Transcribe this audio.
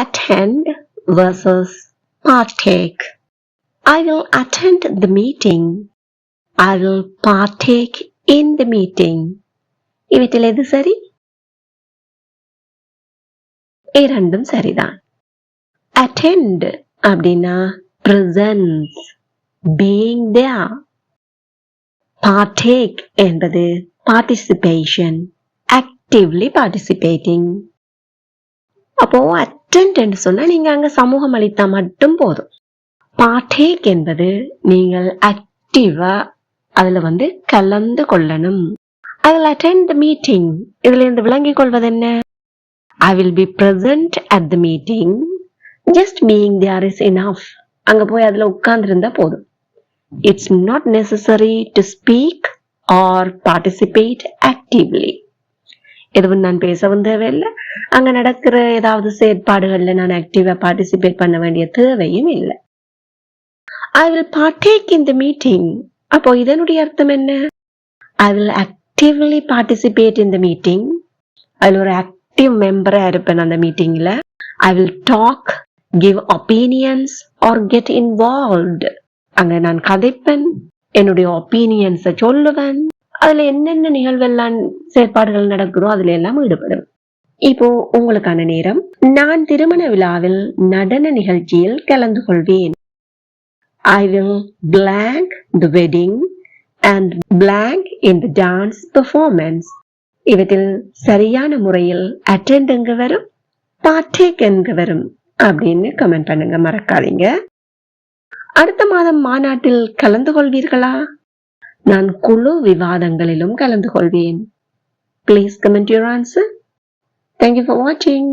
attend versus partake. I will attend the meeting. I will partake in the meeting. இவற்றில் எது சரி? இரண்டும் சரிதான். attend அப்படின்னா presence, being there. partake என்பது participation, actively participating. அப்போ attend என்று சொன்னா நீங்க அங்க சமூகம் அளித்தா மட்டும் போதும். partake என்பது நீங்கள் ஆக்டிவா அதுல கலந்து கொள்ளணும். I will attend the meeting. இதுல இருந்து விளங்கிக் கொள்வது என்ன? I will be present at the meeting. Just being there is enough. அங்க போய் அதுல உட்கார்ந்திருந்தா போதும். It's not necessary to speak or participate actively. எதுவும் நான் பேசவும் தேவையில்லை, அங்க நடக்கிற ஏதாவது செயற்பாடுகள்ல நான் ஆக்டிவா பார்ட்டிசிபேட் பண்ண வேண்டிய தேவையும் இல்லை. I will partake in the meeting. அப்போ இதனுடைய அர்த்தம் என்ன? I will actively participate in the meeting. அதில் ஒரு ஆக்டிவ் மெம்பரா இருப்பேன் அந்த மீட்டிங்ல. I will talk, give opinions or get involved. அங்க நான் கதைப்பேன், என்னுடைய ஒப்பீனியன்ஸை சொல்லுவேன், அதுல என்னென்ன நிகழ்வெல்லாம் செயற்பாடுகள் நடக்கிறோம் அதுல எல்லாம் ஈடுபடும். இப்போ உங்களுக்கான நேரம். நான் திருமண விழாவில் நடன நிகழ்ச்சியில் கலந்து கொள்வேன். I will blank the wedding and blank in the dance performance. இவற்றில் சரியான முறையில் attend எங்க வரும், partake எங்க வரும் அப்படின்னு கமெண்ட் பண்ணுங்க, மறக்காதீங்க. அடுத்த மாதம் மாநாட்டில் கலந்து கொள்வீர்களா? நான் குழு விவாதங்களிலும் கலந்து கொள்வேன். Please comment your answer. Thank you for watching.